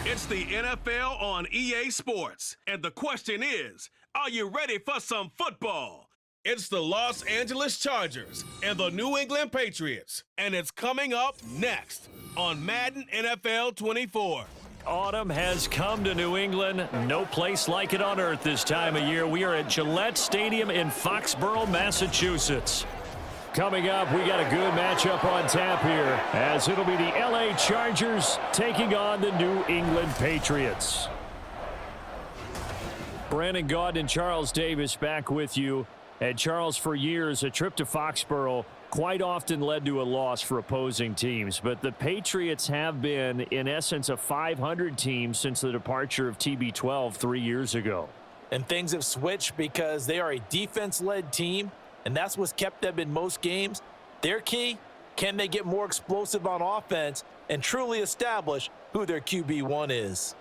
It's the NFL on EA Sports, and the question is, are you ready for some football? It's the Los Angeles Chargers and the New England Patriots, and it's coming up next on Madden NFL 24. Autumn has come to New England. No place like it on earth this time of year. We are at Gillette Stadium in Foxborough, Massachusetts. Coming up, we got a good matchup on tap here, as it'll be the LA Chargers taking on the New England Patriots. Brandon Gaudin and Charles Davis back with you. And Charles, for years, a trip to Foxborough quite often led to a loss for opposing teams. But the Patriots have been, in essence, a 500 team since the departure of TB12 3 years ago. And things have switched because they are a defense-led team, and that's what's kept them in most games. Their key, can they get more explosive on offense and truly establish who their QB1 is?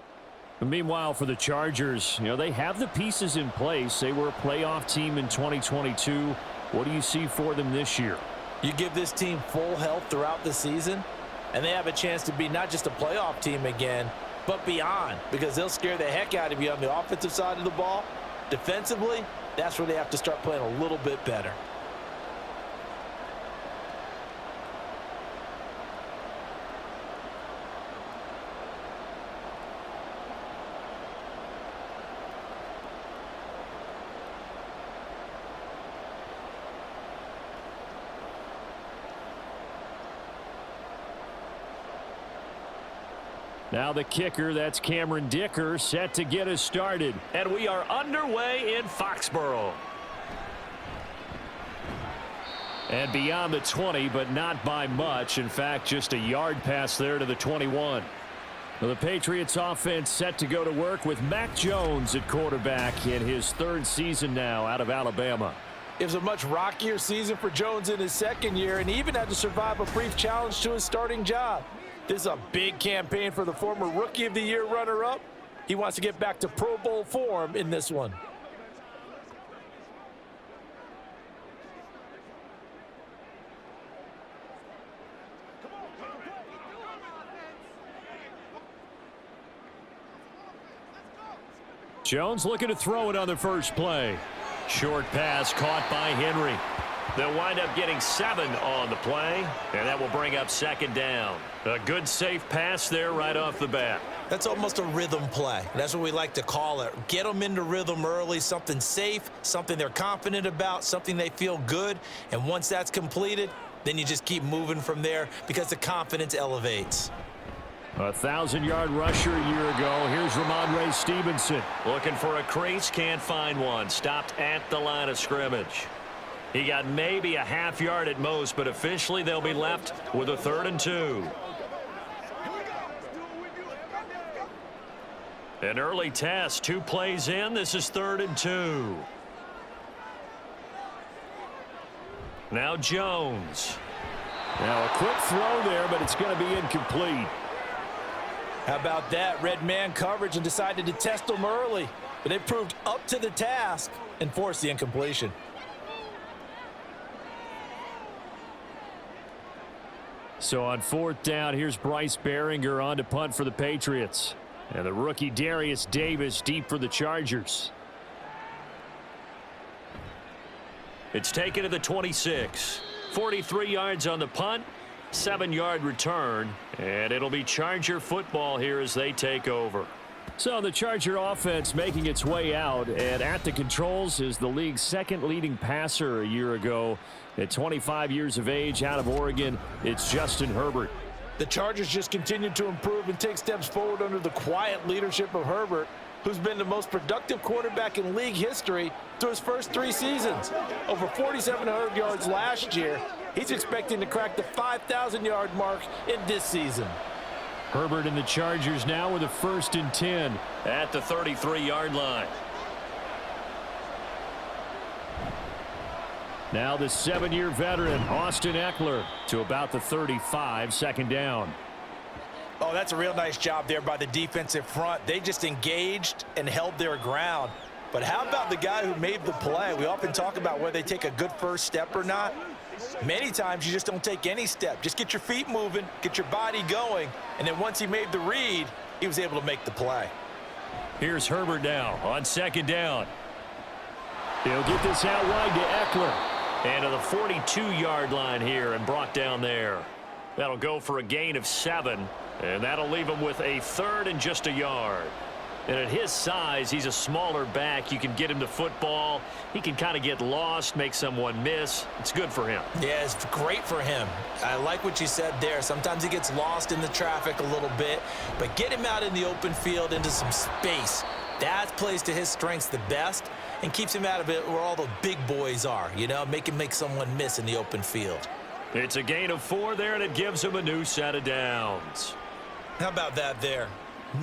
Meanwhile, for the Chargers, they have the pieces in place. They were a playoff team in 2022. What do you see for them this year? You give this team full health throughout the season, and they have a chance to be not just a playoff team again, but beyond, because they'll scare the heck out of you on the offensive side of the ball. Defensively, that's where they have to start playing a little bit better. Now the kicker, that's Cameron Dicker, set to get us started. And we are underway in Foxborough. And beyond the 20, but not by much. In fact, just a yard pass there to the 21. Well, the Patriots offense set to go to work with Mac Jones at quarterback in his third season now out of Alabama. It was a much rockier season for Jones in his second year, and he even had to survive a brief challenge to his starting job. This is a big campaign for the former Rookie of the Year runner-up. He wants to get back to Pro Bowl form in this one. Jones looking to throw it on the first play. Short pass caught by Henry. They'll wind up getting 7 on the play, and that will bring up second down. A good, safe pass there right off the bat. That's almost a rhythm play. That's what we like to call it. Get them into rhythm early, something safe, something they're confident about, something they feel good. And once that's completed, then you just keep moving from there because the confidence elevates. A 1,000-yard rusher a year ago. Here's Ramondre Stevenson. Looking for a crease, can't find one. Stopped at the line of scrimmage. He got maybe a half yard at most, but officially they'll be left with a 3rd and 2. An early test, 2 plays in. This is 3rd and 2. Now Jones. Now a quick throw there, but it's going to be incomplete. How about that? Red man coverage and decided to test them early, but they proved up to the task and forced the incompletion. So on 4th down, here's Bryce Behringer on to punt for the Patriots. And the rookie Darius Davis deep for the Chargers. It's taken to the 26. 43 yards on the punt, 7-yard return, and it'll be Charger football here as they take over. So the Charger offense making its way out, and at the controls is the league's 2nd leading passer a year ago. At 25 years of age, out of Oregon, it's Justin Herbert. The Chargers just continue to improve and take steps forward under the quiet leadership of Herbert, who's been the most productive quarterback in league history through his first 3 seasons. Over 4,700 yards last year. He's expecting to crack the 5,000-yard mark in this season. Herbert and the Chargers now with a 1st and 10 at the 33-yard line. Now the 7-year veteran, Austin Eckler, to about the 35, 2nd down. Oh, that's a real nice job there by the defensive front. They just engaged and held their ground. But how about the guy who made the play? We often talk about whether they take a good first step or not. Many times you just don't take any step. Just get your feet moving, get your body going, and then once he made the read, he was able to make the play. Here's Herbert now on second down. He'll get this out wide to Eckler. And to the 42-yard line here and brought down there. That'll go for a gain of 7, and that'll leave him with a third and just a yard. And at his size, he's a smaller back. You can get him to football. He can kind of get lost, make someone miss. It's good for him. Yeah, it's great for him. I like what you said there. Sometimes he gets lost in the traffic a little bit, but get him out in the open field into some space. That plays to his strengths the best and keeps him out of it where all the big boys are, you know, make him make someone miss in the open field. It's a gain of 4 there, and it gives him a new set of downs. How about that there?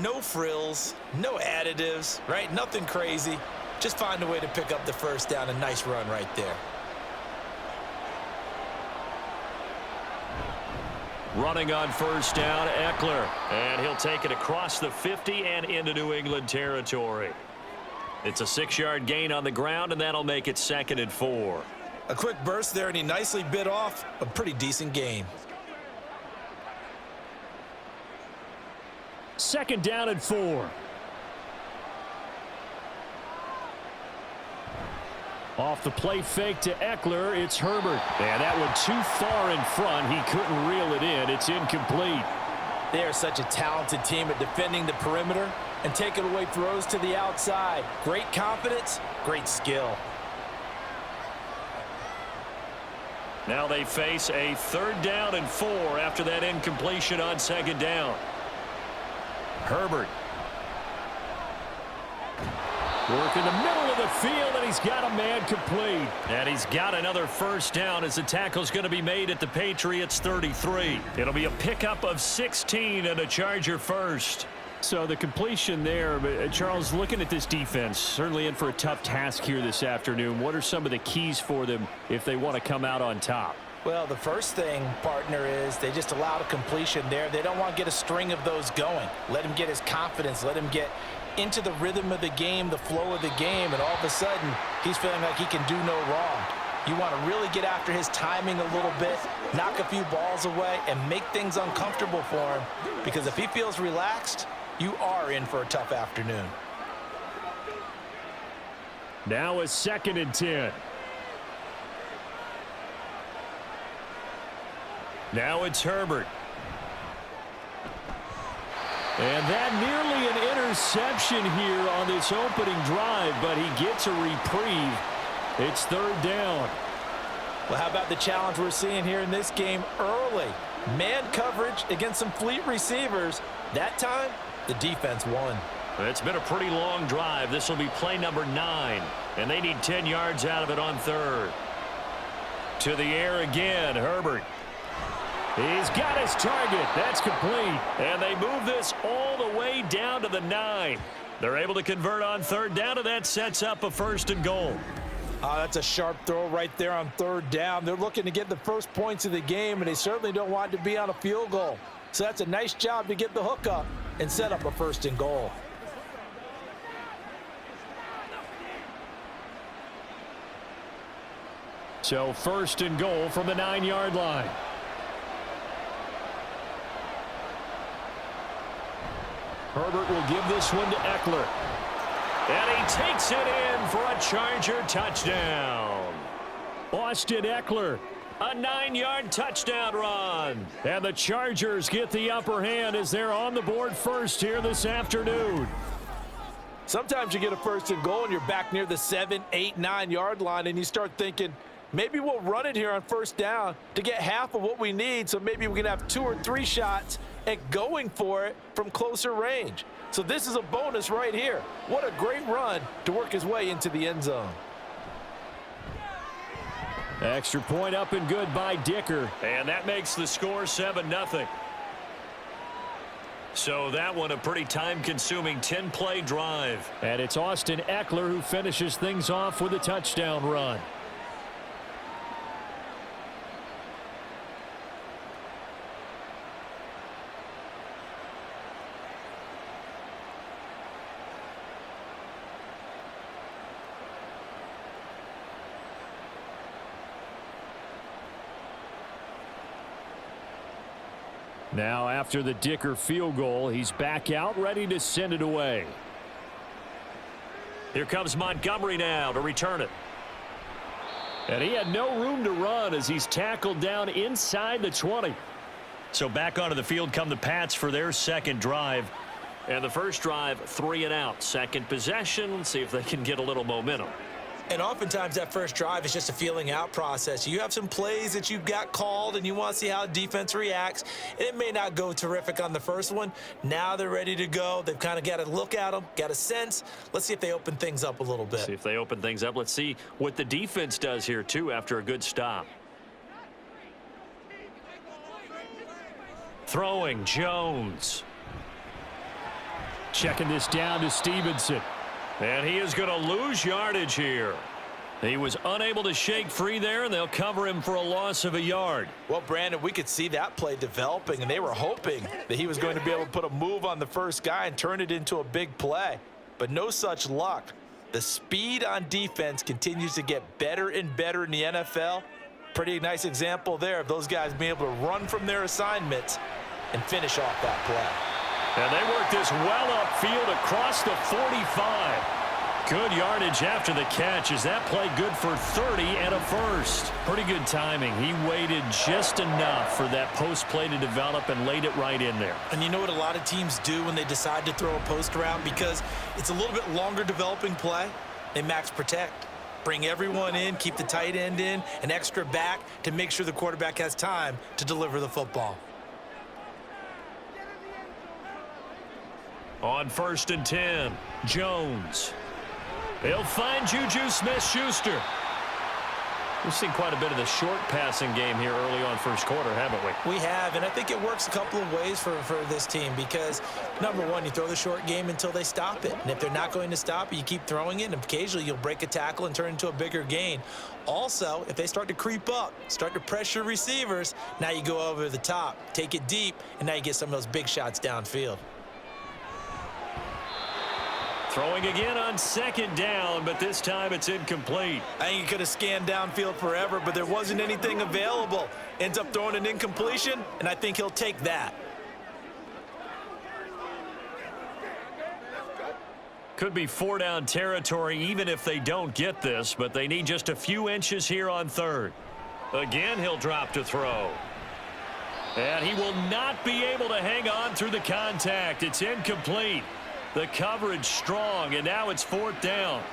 No frills, no additives, right? Nothing crazy. Just find a way to pick up the first down. A nice run right there. Running on first down, Eckler. And he'll take it across the 50 and into New England territory. It's a 6-yard gain on the ground, and that'll make it 2nd and 4. A quick burst there, and he nicely bit off a pretty decent gain. 2nd down and 4. Off the play fake to Eckler, it's Herbert. And that one too far in front. He couldn't reel it in. It's incomplete. They are such a talented team at defending the perimeter and taking away throws to the outside. Great confidence, great skill. Now they face a 3rd down and 4 after that incompletion on 2nd down. Herbert. Work in the middle of the field, and he's got a man complete. And he's got another first down as the tackle's going to be made at the Patriots 33. It'll be a pickup of 16 and a Charger first. So the completion there, but Charles, looking at this defense, certainly in for a tough task here this afternoon. What are some of the keys for them if they want to come out on top? Well, the first thing, partner, is they just allowed a completion there. They don't want to get a string of those going. Let him get his confidence. Let him get into the rhythm of the game, the flow of the game, and all of a sudden, he's feeling like he can do no wrong. You want to really get after his timing a little bit, knock a few balls away, and make things uncomfortable for him, because if he feels relaxed, you are in for a tough afternoon. Now a 2nd and 10. Now it's Herbert. And that nearly an interception here on this opening drive, but he gets a reprieve. It's 3rd down. Well, how about the challenge we're seeing here in this game early? Man coverage against some fleet receivers. That time, the defense won. It's been a pretty long drive. This will be play number 9, and they need 10 yards out of it on 3rd. To the air again, Herbert. He's got his target. That's complete. And they move this all the way down to the 9. They're able to convert on 3rd down, and that sets up a 1st and goal. Oh, that's a sharp throw right there on 3rd down. They're looking to get the first points of the game, and they certainly don't want to be on a field goal. So that's a nice job to get the hook up and set up a 1st and goal. So 1st and goal from the 9-yard line. Herbert will give this one to Eckler. And he takes it in for a Charger touchdown. Austin Eckler, a 9-yard touchdown run. And the Chargers get the upper hand as they're on the board first here this afternoon. Sometimes you get a 1st and goal and you're back near the 7, 8, 9-yard line, and you start thinking, maybe we'll run it here on 1st down to get half of what we need, so maybe we can have 2 or 3 shots at going for it from closer range. So this is a bonus right here. What a great run to work his way into the end zone. Extra point up and good by Dicker. And that makes the score 7-0. So that one a pretty time-consuming 10-play drive. And it's Austin Eckler who finishes things off with a touchdown run. Now after the Dicker field goal, he's back out ready to send it away. Here comes Montgomery now to return it. And he had no room to run as he's tackled down inside the 20. So back onto the field come the Pats for their second drive. And the first drive, 3 and out. Second possession, see if they can get a little momentum. And oftentimes that first drive is just a feeling out process. You have some plays that you've got called and you want to see how defense reacts. And it may not go terrific on the first one. Now they're ready to go. They've kind of got to look at them, got a sense. Let's see if they open things up a little bit. See if they open things up. Let's see what the defense does here too after a good stop. Throwing Jones. Checking this down to Stevenson. And he is going to lose yardage here. He was unable to shake free there, and they'll cover him for a loss of a yard. Well, Brandon, we could see that play developing, and they were hoping that he was going to be able to put a move on the first guy and turn it into a big play. But no such luck. The speed on defense continues to get better and better in the NFL. Pretty nice example there of those guys being able to run from their assignments and finish off that play. And they work this well upfield across the 45. Good yardage after the catch. Is that play good for 30 and a first? Pretty good timing. He waited just enough for that post play to develop and laid it right in there. And you know what a lot of teams do when they decide to throw a post route? Because it's a little bit longer developing play, they max protect. Bring everyone in, keep the tight end in, an extra back to make sure the quarterback has time to deliver the football. On 1st and 10, Jones. He'll find Juju Smith-Schuster. We've seen quite a bit of the short passing game here early on first quarter, haven't we? We have, and I think it works a couple of ways for this team because, number one, you throw the short game until they stop it. And if they're not going to stop it, you keep throwing it, and occasionally you'll break a tackle and turn it into a bigger gain. Also, if they start to creep up, start to pressure receivers, now you go over the top, take it deep, and now you get some of those big shots downfield. Throwing again on 2nd down, but this time it's incomplete. I think he could have scanned downfield forever, but there wasn't anything available. Ends up throwing an incompletion, and I think he'll take that. Could be 4-down territory even if they don't get this, but they need just a few inches here on 3rd. Again, he'll drop to throw. And he will not be able to hang on through the contact. It's incomplete. The coverage strong, and now it's 4th down.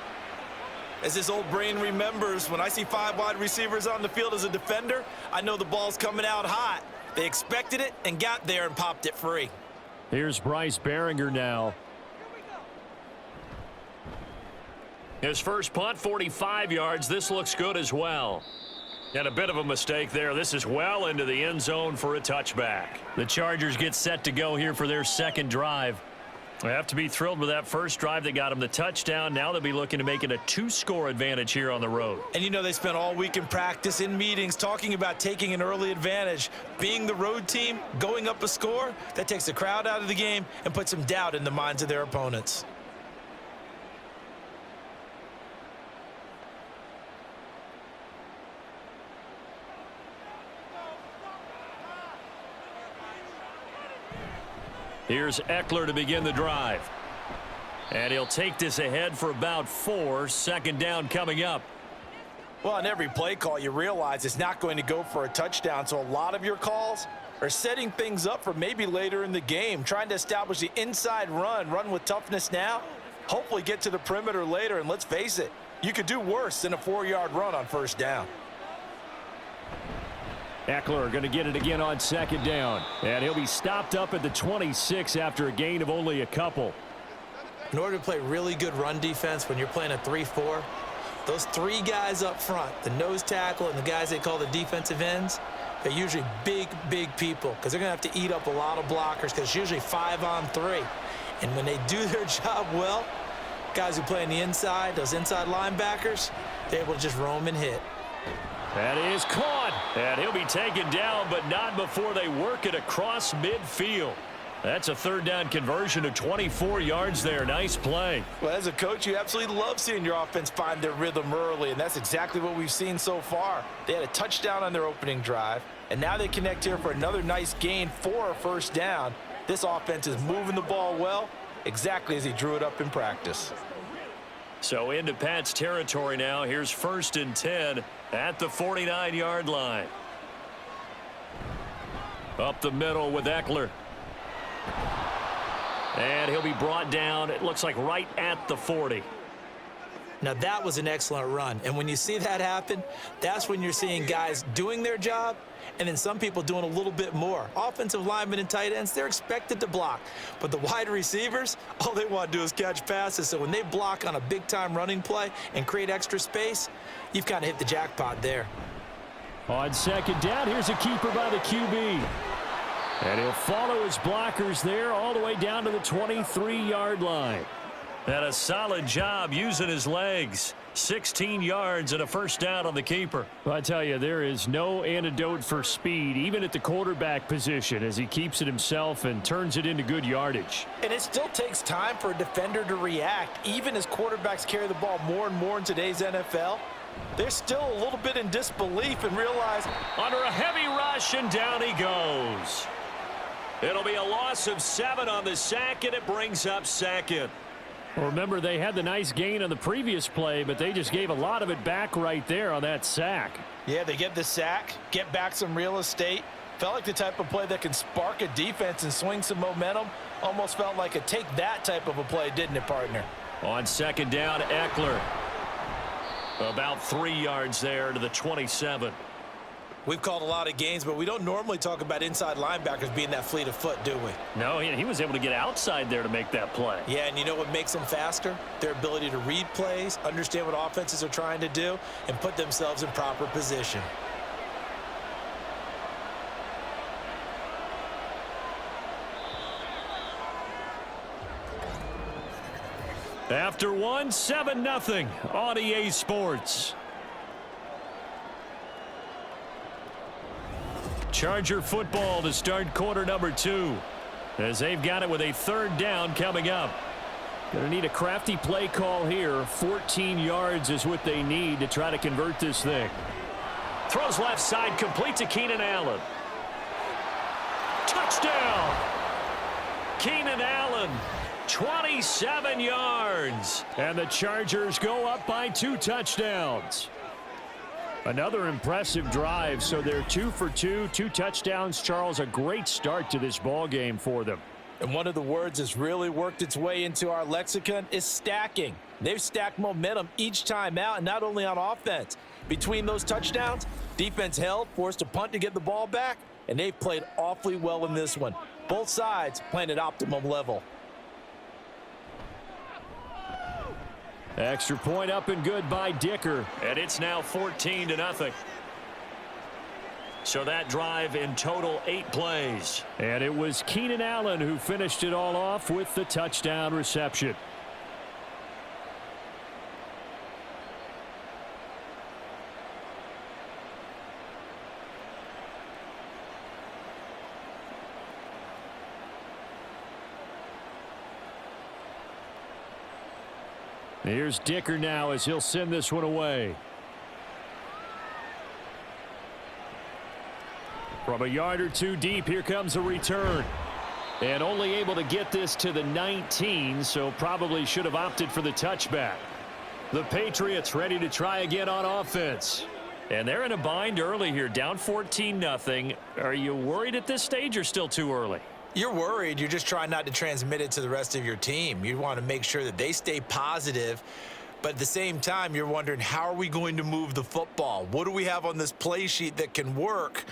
As this old brain remembers, when I see 5 wide receivers on the field as a defender, I know the ball's coming out hot. They expected it and got there and popped it free. Here's Bryce Behringer now. His first punt, 45 yards. This looks good as well. And a bit of a mistake there. This is well into the end zone for a touchback. The Chargers get set to go here for their second drive. They have to be thrilled with that first drive that got them the touchdown. Now they'll be looking to make it a 2-score advantage here on the road. And you know they spent all week in practice, in meetings, talking about taking an early advantage. Being the road team, going up a score, that takes the crowd out of the game and puts some doubt in the minds of their opponents. Here's Eckler to begin the drive. And he'll take this ahead for about 4. 2nd down coming up. Well, on every play call, you realize it's not going to go for a touchdown. So a lot of your calls are setting things up for maybe later in the game, trying to establish the inside run with toughness now, hopefully get to the perimeter later. And let's face it, you could do worse than a 4-yard run on 1st down. Eckler going to get it again on 2nd down. And he'll be stopped up at the 26 after a gain of only a couple. In order to play really good run defense when you're playing a 3-4, those 3 guys up front, the nose tackle and the guys they call the defensive ends, they're usually big people because they're going to have to eat up a lot of blockers because it's usually 5-on-3. And when they do their job well, guys who play on the inside, those inside linebackers, they're able to just roam and hit. That is caught. And he'll be taken down, but not before they work it across midfield. That's a third down conversion of 24 yards there. Nice play. Well, as a coach, you absolutely love seeing your offense find their rhythm early, and that's exactly what we've seen so far. They had a touchdown on their opening drive, and now they connect here for another nice gain for a first down. This offense is moving the ball well, exactly as he drew it up in practice. So into Pat's territory now. Here's 1st and 10 at the 49-yard line. Up the middle with Eckler. And he'll be brought down, it looks like right at the 40. Now that was an excellent run, and when you see that happen, that's when you're seeing guys doing their job and then some people doing a little bit more. Offensive linemen and tight ends, they're expected to block, but the wide receivers, all they want to do is catch passes. So when they block on a big-time running play and create extra space, you've kind of hit the jackpot there. On 2nd down, here's a keeper by the QB. And he'll follow his blockers there all the way down to the 23-yard line. And a solid job using his legs. 16 yards and a first down on the keeper. Well, I tell you, there is no antidote for speed, even at the quarterback position, as he keeps it himself and turns it into good yardage. And it still takes time for a defender to react. Even as quarterbacks carry the ball more and more in today's NFL, they're still a little bit in disbelief and realize under a heavy rush, and down he goes. It'll be a loss of 7 on the sack, and it brings up 2nd. Well, remember, they had the nice gain on the previous play, but they just gave a lot of it back right there on that sack. Yeah, they get the sack, get back some real estate. Felt like the type of play that can spark a defense and swing some momentum. Almost felt like a take that type of a play, didn't it, partner? On 2nd down, Eckler. About 3 yards there to the 27. We've called a lot of games, but we don't normally talk about inside linebackers being that fleet of foot, do we? No, he was able to get outside there to make that play. Yeah, and you know what makes them faster? Their ability to read plays, understand what offenses are trying to do, and put themselves in proper position. After 1, 7-0 on EA Sports. Charger football to start quarter number 2, as they've got it with a 3rd down coming up. Going to need a crafty play call here. 14 yards is what they need to try to convert this thing. Throws left side, complete to Keenan Allen. Touchdown! Keenan Allen, 27 yards. And the Chargers go up by 2 touchdowns. Another impressive drive, so they're 2 for 2, 2 touchdowns. Charles, a great start to this ball game for them. And one of the words that's really worked its way into our lexicon is stacking. They've stacked momentum each time out, and not only on offense. Between those touchdowns, defense held, forced a punt to get the ball back, and they've played awfully well in this one. Both sides playing at optimum level. Extra point up and good by Dicker, and it's now 14-0. So that drive in total 8 plays. And it was Keenan Allen who finished it all off with the touchdown reception. Here's Dicker now as he'll send this one away. From a yard or 2 deep, here comes a return. And only able to get this to the 19, so probably should have opted for the touchback. The Patriots ready to try again on offense. And they're in a bind early here, down 14-0. Are you worried at this stage or still too early? You're worried. You're just trying not to transmit it to the rest of your team. You want to make sure that they stay positive. But at the same time, you're wondering, how are we going to move the football? What do we have on this play sheet that can work?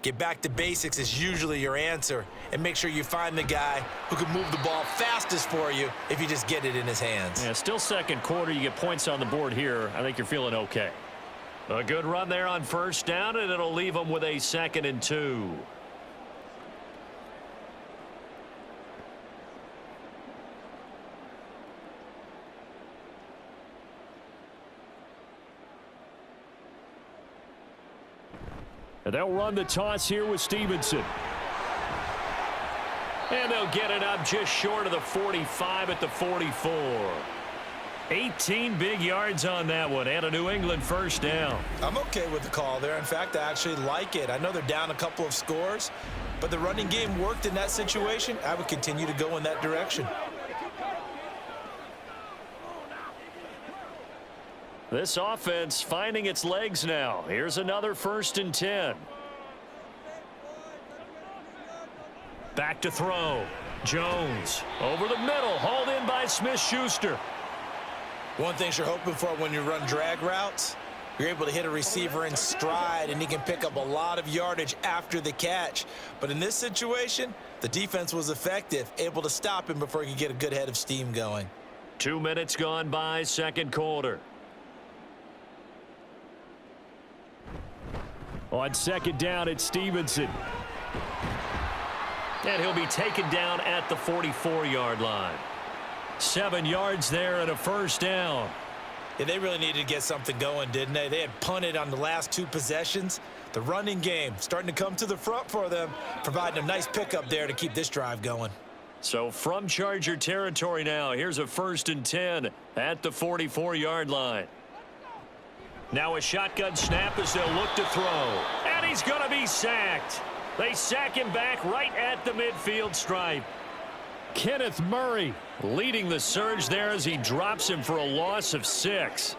Get back to basics is usually your answer. And make sure you find the guy who can move the ball fastest for you if you just get it in his hands. Yeah, still second quarter. You get points on the board here. I think you're feeling okay. A good run there on 1st down, and it'll leave them with a 2nd and 2. And they'll run the toss here with Stevenson. And they'll get it up just short of the 45 at the 44. 18 big yards on that one, and a New England first down. I'm okay with the call there. In fact, I actually like it. I know they're down a couple of scores, but the running game worked in that situation. I would continue to go in that direction. This offense finding its legs now. Here's another 1st and 10. Back to throw. Jones over the middle, hauled in by Smith-Schuster. One thing you're hoping for when you run drag routes, you're able to hit a receiver in stride, and he can pick up a lot of yardage after the catch. But in this situation, the defense was effective, able to stop him before he could get a good head of steam going. 2 minutes gone by, second quarter. On second down, it's Stevenson. And he'll be taken down at the 44-yard line. 7 yards there and a first down. Yeah, they really needed to get something going, didn't they? They had punted on the last 2 possessions. The running game starting to come to the front for them, providing a nice pickup there to keep this drive going. So from Charger territory now, here's a 1st and 10 at the 44-yard line. Now a shotgun snap as they'll look to throw. And he's going to be sacked. They sack him back right at the midfield stripe. Kenneth Murray leading the surge there as he drops him for a loss of 6.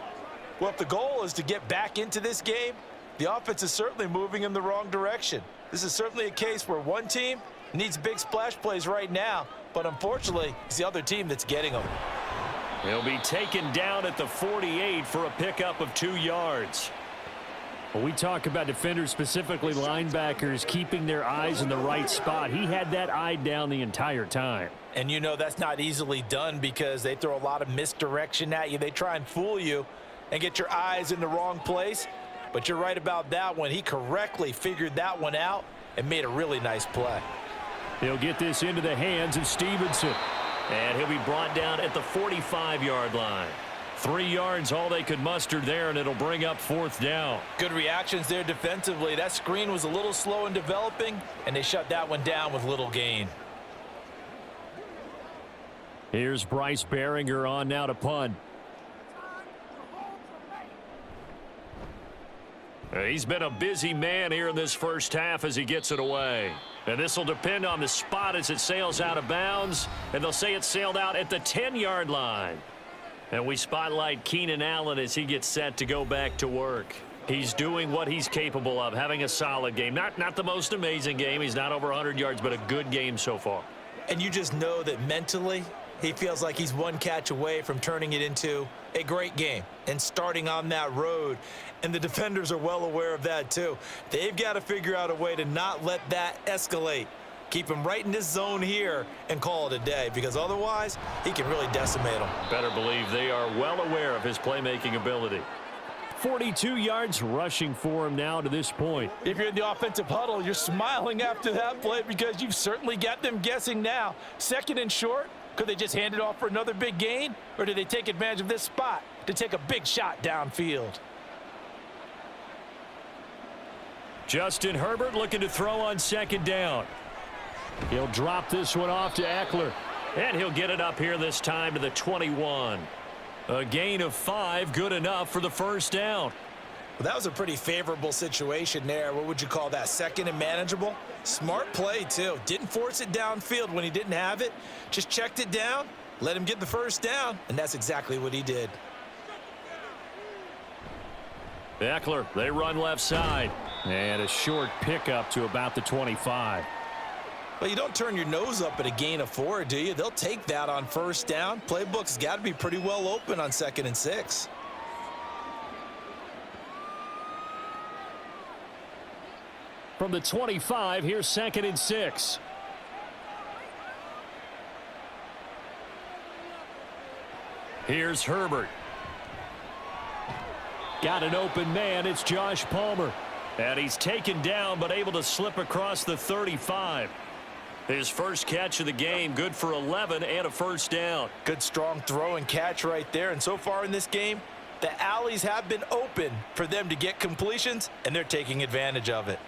Well, if the goal is to get back into this game, the offense is certainly moving in the wrong direction. This is certainly a case where one team needs big splash plays right now, but unfortunately, it's the other team that's getting them. He'll be taken down at the 48 for a pickup of 2 yards. Well, we talk about defenders, specifically linebackers, keeping their eyes in the right spot. He had that eye down the entire time. And you know that's not easily done because they throw a lot of misdirection at you. They try and fool you and get your eyes in the wrong place. But you're right about that one. He correctly figured that one out and made a really nice play. He'll get this into the hands of Stevenson. And he'll be brought down at the 45-yard line. 3 yards all they could muster there, and it'll bring up 4th down. Good reactions there defensively. That screen was a little slow in developing, and they shut that one down with little gain. Here's Bryce Behringer on now to punt. He's been a busy man here in this first half as he gets it away. And this will depend on the spot as it sails out of bounds. And they'll say it sailed out at the 10-yard line. And we spotlight Keenan Allen as he gets set to go back to work. He's doing what he's capable of, having a solid game. Not the most amazing game. He's not over 100 yards, but a good game so far. And you just know that mentally, he feels like he's one catch away from turning it into a great game and starting on that road. And the defenders are well aware of that too. They've got to figure out a way to not let that escalate. Keep him right in this zone here and call it a day, because otherwise he can really decimate them. Better believe they are well aware of his playmaking ability. 42 yards rushing for him now to this point. If you're in the offensive huddle, you're smiling after that play because you've certainly got them guessing now. 2nd and short. Could they just hand it off for another big gain? Or do they take advantage of this spot to take a big shot downfield? Justin Herbert looking to throw on 2nd down. He'll drop this one off to Eckler. And he'll get it up here this time to the 21. A gain of 5, good enough for the first down. Well, that was a pretty favorable situation there. What would you call that? 2nd and manageable? Smart play, too. Didn't force it downfield when he didn't have it. Just checked it down, let him get the first down, and that's exactly what he did. Eckler, they run left side. And a short pickup to about the 25. Well, you don't turn your nose up at a gain of 4, do you? They'll take that on first down. Playbook's got to be pretty well open on 2nd and 6. From the 25, here's 2nd and 6. Here's Herbert. Got an open man. It's Josh Palmer. And he's taken down but able to slip across the 35. His first catch of the game, good for 11 and a first down. Good strong throw and catch right there. And so far in this game, the alleys have been open for them to get completions, and they're taking advantage of it.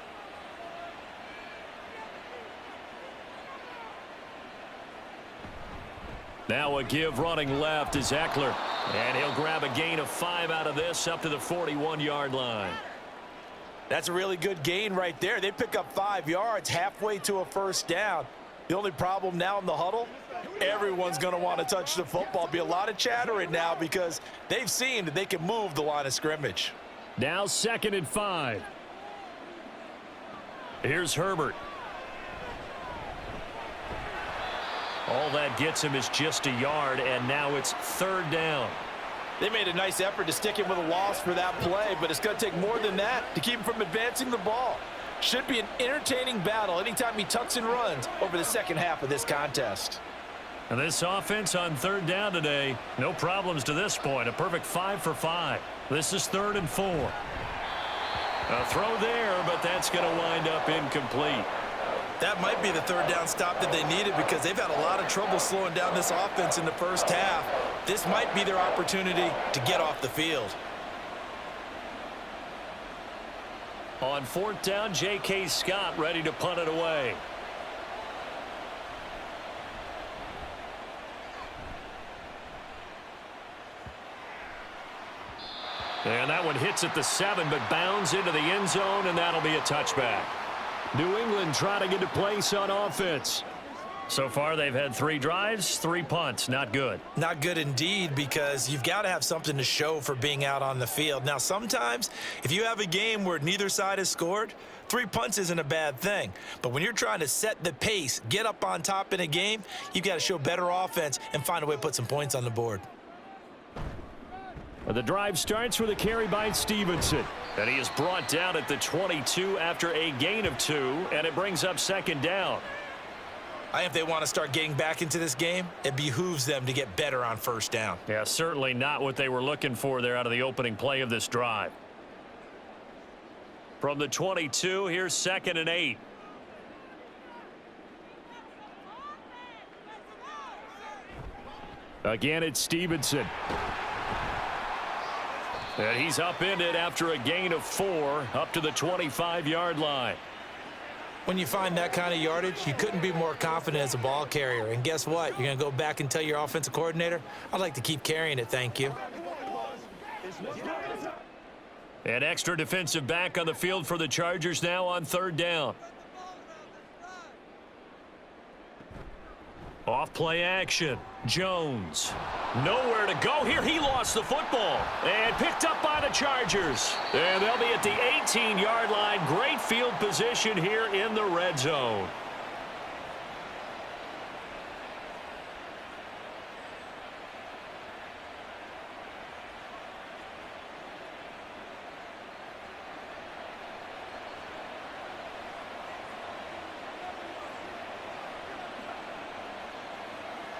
Now a give running left is Eckler. And he'll grab a gain of 5 out of this up to the 41-yard line. That's a really good gain right there. They pick up 5 yards halfway to a first down. The only problem now in the huddle, everyone's going to want to touch the football. Be a lot of chattering now because they've seen that they can move the line of scrimmage. Now 2nd and 5. Here's Herbert. All that gets him is just a yard, and now it's 3rd down. They made a nice effort to stick him with a loss for that play, but it's going to take more than that to keep him from advancing the ball. Should be an entertaining battle anytime he tucks and runs over the second half of this contest. And this offense on 3rd down today, no problems to this point. A perfect 5 for 5. This is 3rd and 4. A throw there, but that's going to wind up incomplete. That might be the 3rd down stop that they needed because they've had a lot of trouble slowing down this offense in the first half. This might be their opportunity to get off the field. On 4th down, J.K. Scott ready to punt it away. And that one hits at the 7, but bounds into the end zone, and that'll be a touchback. New England trying to get a place on offense. So far, they've had 3 drives, 3 punts. Not good. Not good indeed, because you've got to have something to show for being out on the field. Now, sometimes, if you have a game where neither side has scored, 3 punts isn't a bad thing. But when you're trying to set the pace, get up on top in a game, you've got to show better offense and find a way to put some points on the board. The drive starts with a carry by Stevenson. And he is brought down at the 22 after a gain of 2, and it brings up 2nd down. I think if they want to start getting back into this game, it behooves them to get better on 1st down. Yeah, certainly not what they were looking for there out of the opening play of this drive. From the 22, here's 2nd and 8. Again, it's Stevenson. And he's upended after a gain of 4 up to the 25-yard line. When you find that kind of yardage, you couldn't be more confident as a ball carrier. And guess what? You're going to go back and tell your offensive coordinator, I'd like to keep carrying it, thank you. An extra defensive back on the field for the Chargers now on 3rd down. Off play action. Jones. Nowhere to go here. He lost the football. And picked up by the Chargers. And they'll be at the 18-yard line. Great field position here in the red zone.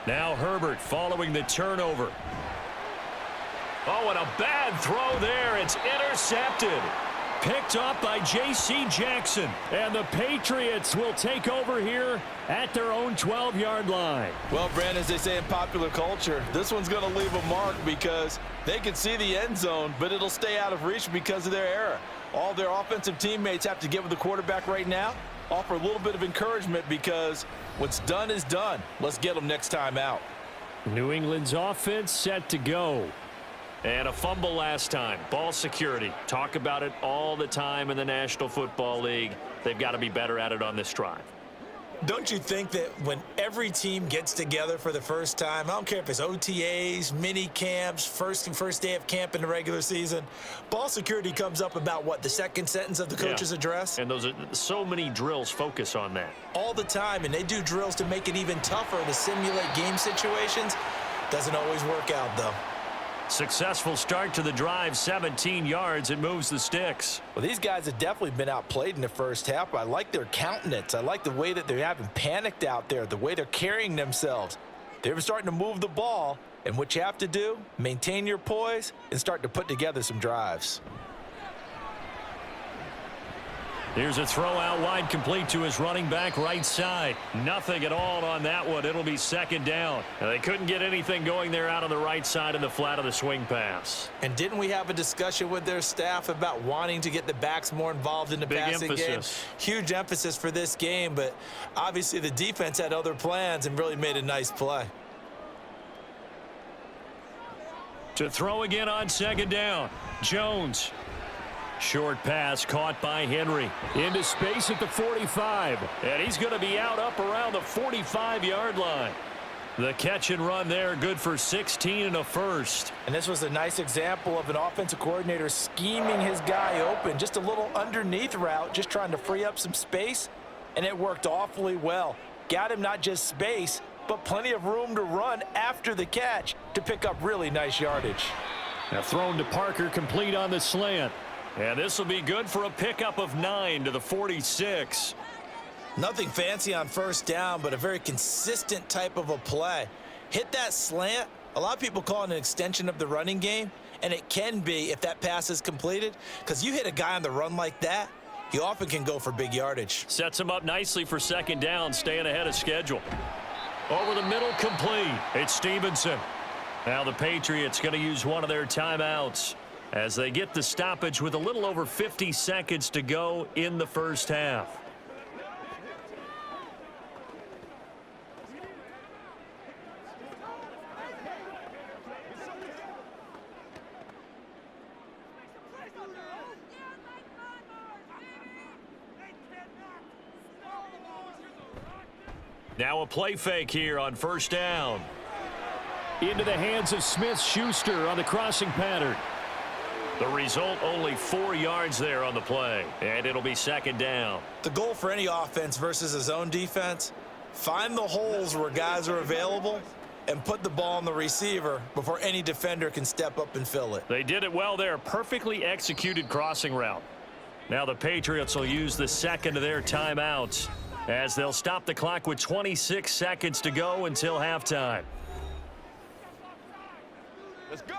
Now Herbert following the turnover. Oh, and a bad throw there. It's intercepted. Picked up by J.C. Jackson. And the Patriots will take over here at their own 12-yard line. Well, Brandon, as they say in popular culture, this one's going to leave a mark because they can see the end zone, but it'll stay out of reach because of their error. All their offensive teammates have to get with the quarterback right now, offer a little bit of encouragement because what's done is done. Let's get them next time out. New England's offense set to go. And a fumble last time. Ball security. Talk about it all the time in the National Football League. They've got to be better at it on this drive. Don't you think that when every team gets together for the first time, I don't care if it's OTAs, mini camps, first day of camp in the regular season, ball security comes up about what, the second sentence of the coach's address? And those are so many drills focus on that. All the time, and they do drills to make it even tougher to simulate game situations. Doesn't always work out, though. Successful start to the drive, 17 yards. It moves the sticks. Well, these guys have definitely been outplayed in the first half. I like their countenance. I like the way that they haven't panicked out there, the way they're carrying themselves. They're starting to move the ball, and what you have to do, maintain your poise and start to put together some drives. Here's a throw out wide, complete to his running back right side. Nothing at all on that one. It'll be second down. Now, they couldn't get anything going there out on the right side in the flat of the swing pass. And didn't we have a discussion with their staff about wanting to get the backs more involved in the passing game? Huge emphasis for this game, but obviously the defense had other plans and really made a nice play. To throw again on second down. Jones. Short pass caught by Henry. Into space at the 45. And he's going to be out up around the 45-yard line. The catch and run there, good for 16 and a first. And this was a nice example of an offensive coordinator scheming his guy open. Just a little underneath route, just trying to free up some space, and it worked awfully well. Got him not just space, but plenty of room to run after the catch to pick up really nice yardage. Now thrown to Parker, complete on the slant. And this will be good for a pickup of 9 to the 46. Nothing fancy on first down, but a very consistent type of a play. Hit that slant. A lot of people call it an extension of the running game, and it can be if that pass is completed, because you hit a guy on the run like that, he often can go for big yardage. Sets him up nicely for second down, staying ahead of schedule. Over the middle, complete. It's Stevenson. Now the Patriots going to use one of their timeouts as they get the stoppage with a little over 50 seconds to go in the first half. Now a play fake here on first down. Into the hands of Smith-Schuster on the crossing pattern. The result, only 4 yards there on the play, and it'll be second down. The goal for any offense versus his own defense, find the holes where guys are available and put the ball on the receiver before any defender can step up and fill it. They did it well there. Perfectly executed crossing route. Now the Patriots will use the second of their timeouts as they'll stop the clock with 26 seconds to go until halftime. Let's go.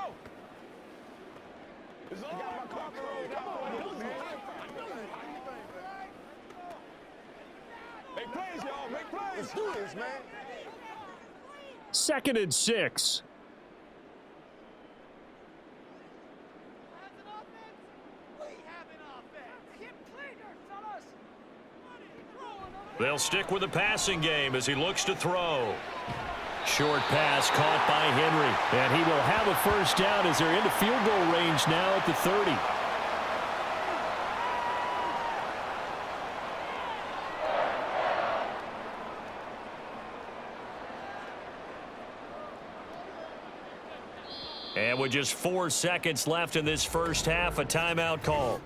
Make plays, y'all. Make plays. Let's do this, man. 2nd and 6. They'll stick with the passing game as he looks to throw. Short pass caught by Henry. And he will have a first down as they're into field goal range now at the 30. And with just 4 seconds left in this first half, a timeout call.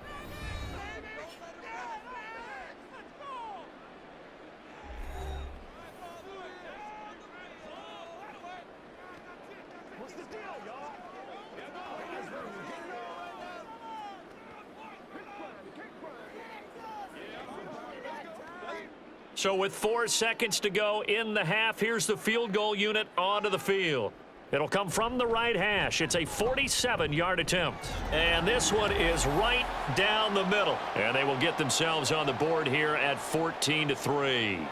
So with 4 seconds to go in the half, here's the field goal unit onto the field. It'll come from the right hash. It's a 47-yard attempt. And this one is right down the middle. And they will get themselves on the board here at 14-3.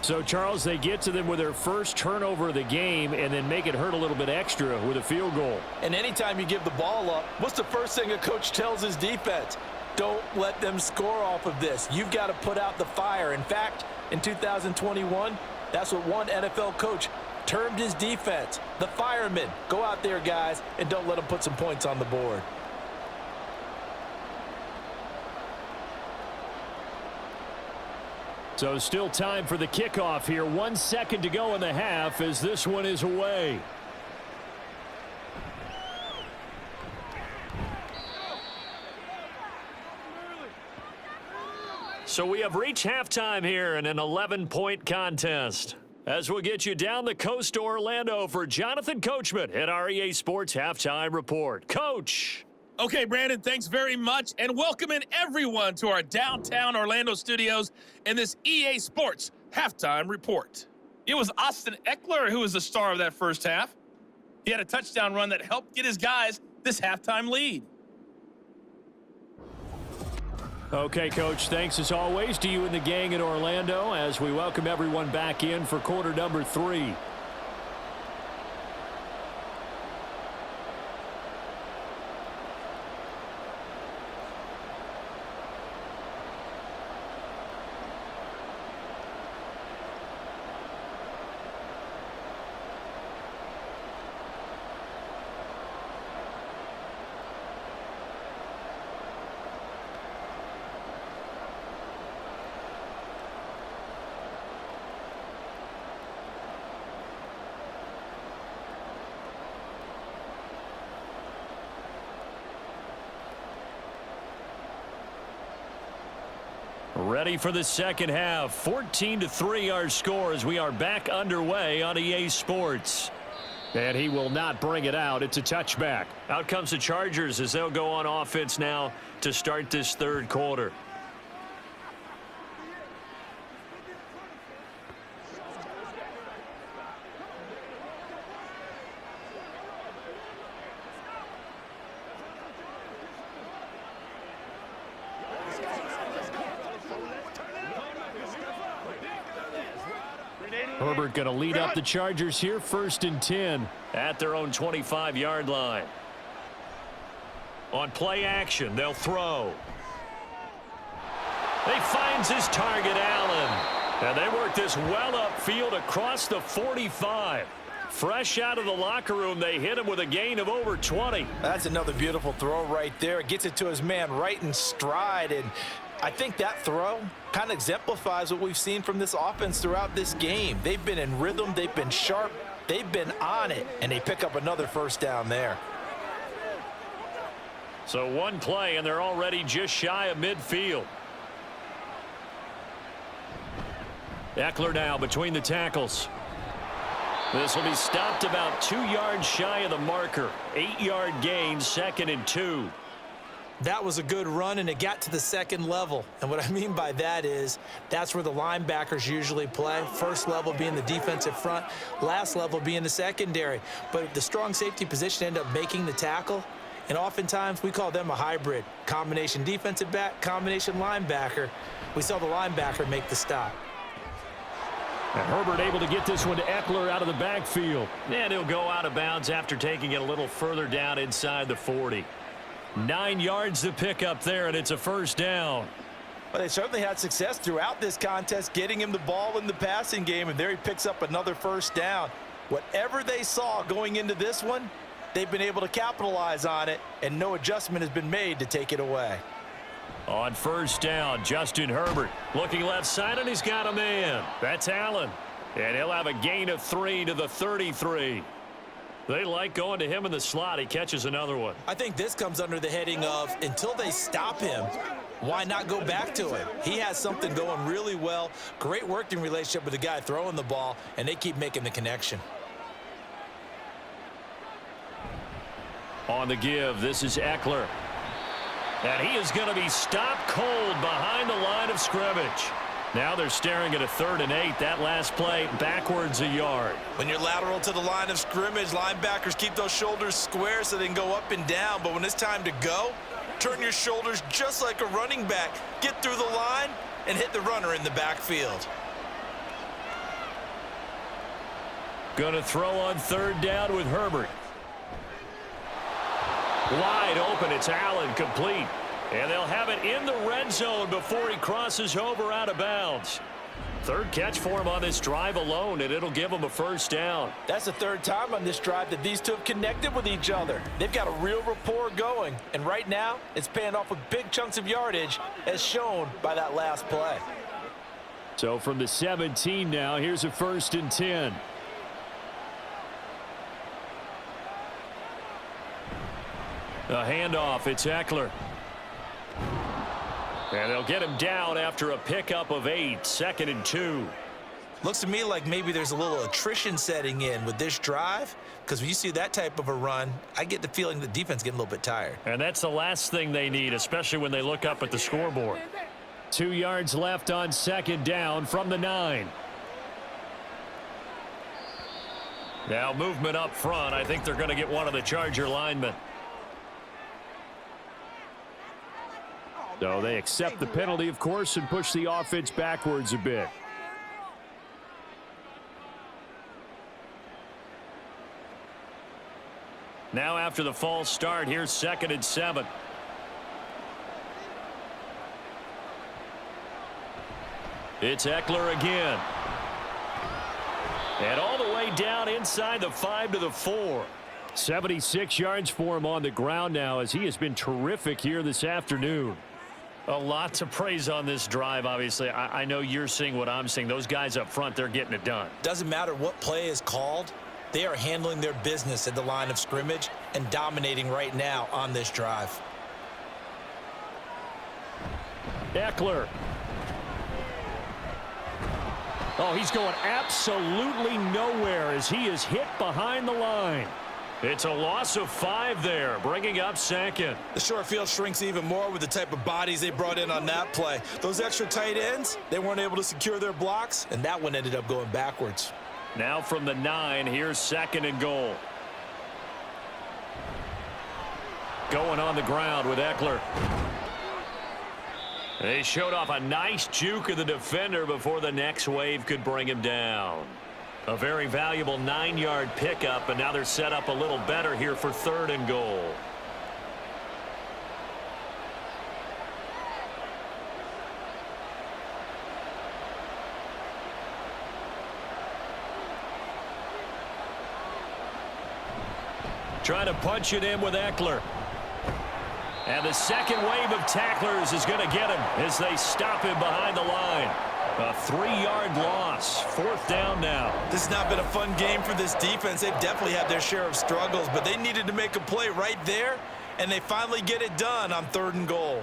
So, Charles, they get to them with their first turnover of the game and then make it hurt a little bit extra with a field goal. And anytime you give the ball up, what's the first thing a coach tells his defense? Don't let them score off of this. You've got to put out the fire. In fact, in 2021, that's what one NFL coach termed his defense, the firemen. Go out there, guys, and don't let them put some points on the board. So still time for the kickoff here. 1 second to go in the half as this one is away. So we have reached halftime here in an 11-point contest. As we'll get you down the coast to Orlando for Jonathan Coachman at our EA Sports Halftime Report. Coach. Okay, Brandon, thanks very much, and welcome in everyone to our downtown Orlando studios in this EA Sports Halftime Report. It was Austin Eckler who was the star of that first half. He had a touchdown run that helped get his guys this halftime lead. Okay, Coach, thanks as always to you and the gang in Orlando as we welcome everyone back in for quarter number 3. Ready for the second half. 14-3 our score as we are back underway on EA Sports. And he will not bring it out. It's a touchback. Out comes the Chargers as they'll go on offense now to start this third quarter. Herbert going to lead up the Chargers here, 1st and 10. At their own 25-yard line. On play action, they'll throw. He finds his target, Allen. And they work this well upfield across the 45. Fresh out of the locker room, they hit him with a gain of over 20. That's another beautiful throw right there. Gets it to his man right in stride. And I think that throw kind of exemplifies what we've seen from this offense throughout this game. They've been in rhythm. They've been sharp. They've been on it. And they pick up another first down there. So one play, and they're already just shy of midfield. Eckler now between the tackles. This will be stopped about 2 yards shy of the marker. 8-yard gain, 2nd and 2. That was a good run, and it got to the second level. And what I mean by that is that's where the linebackers usually play. First level being the defensive front, last level being the secondary. But the strong safety position ended up making the tackle. And oftentimes we call them a hybrid. Combination defensive back, combination linebacker. We saw the linebacker make the stop. And Herbert able to get this one to Eckler out of the backfield. And he'll go out of bounds after taking it a little further down inside the 40. 9 yards to pick up there, and it's a first down. Well, they certainly had success throughout this contest, getting him the ball in the passing game, and there he picks up another first down. Whatever they saw going into this one, they've been able to capitalize on it, and no adjustment has been made to take it away. On first down, Justin Herbert looking left side, and he's got a man. That's Allen. And he'll have a gain of 3 to the 33. They like going to him in the slot. He catches another one. I think this comes under the heading of until they stop him, why not go back to him? He has something going really well. Great working relationship with the guy throwing the ball, and they keep making the connection. On the give, this is Eckler. And he is going to be stopped cold behind the line of scrimmage. Now they're staring at a 3rd and 8. That last play backwards a yard. When you're lateral to the line of scrimmage, linebackers keep those shoulders square so they can go up and down. But when it's time to go, turn your shoulders just like a running back. Get through the line and hit the runner in the backfield. Going to throw on 3rd down with Herbert. Wide open, it's Allen, complete. And they'll have it in the red zone before he crosses over out of bounds. 3rd catch for him on this drive alone, and it'll give him a first down. That's the 3rd time on this drive that these two have connected with each other. They've got a real rapport going, and right now it's paying off with big chunks of yardage as shown by that last play. So from the 17 now, here's a 1st and 10. A handoff, it's Eckler. And they'll get him down after a pickup of 8, 2nd and 2. Looks to me like maybe there's a little attrition setting in with this drive, because when you see that type of a run, I get the feeling the defense getting a little bit tired. And that's the last thing they need, especially when they look up at the scoreboard. 2 yards left on 2nd down from the 9. Now movement up front. I think they're going to get one of the Charger linemen. So they accept the penalty, of course, and push the offense backwards a bit. Now after the false start, here's 2nd and 7. It's Eckler again. And all the way down inside the 5 to the 4. 76 yards for him on the ground now, as he has been terrific here this afternoon. A lot to praise on this drive, obviously. I know you're seeing what I'm seeing. Those guys up front, they're getting it done. Doesn't matter what play is called. They are handling their business at the line of scrimmage and dominating right now on this drive. Eckler. Oh, he's going absolutely nowhere as he is hit behind the line. It's a loss of 5 there, bringing up second. The short field shrinks even more with the type of bodies they brought in on that play. Those extra tight ends, they weren't able to secure their blocks, and that one ended up going backwards. Now from the 9, here's second and goal. Going on the ground with Eckler. They showed off a nice juke of the defender before the next wave could bring him down. A very valuable 9-yard pickup, and now they're set up a little better here for third and goal. Trying to punch it in with Eckler. And the second wave of tacklers is going to get him as they stop him behind the line. A 3-yard loss. Fourth down now. This has not been a fun game for this defense. They've definitely had their share of struggles, but they needed to make a play right there, and they finally get it done on third and goal.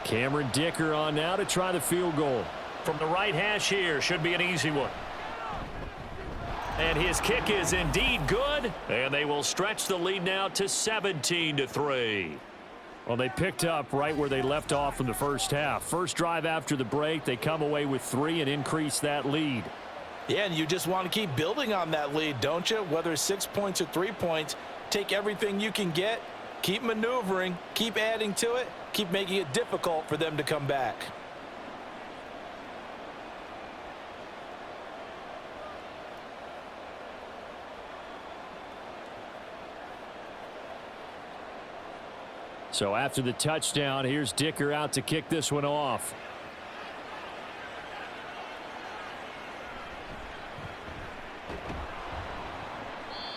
Cameron Dicker on now to try the field goal. From the right hash here, should be an easy one. And his kick is indeed good, and they will stretch the lead now to 17-3. Well, they picked up right where they left off in the first half. First drive after the break, they come away with 3 and increase that lead. Yeah, and you just want to keep building on that lead, don't you? Whether it's 6 points or 3 points, take everything you can get, keep maneuvering, keep adding to it, keep making it difficult for them to come back. So after the touchdown, here's Dicker out to kick this one off.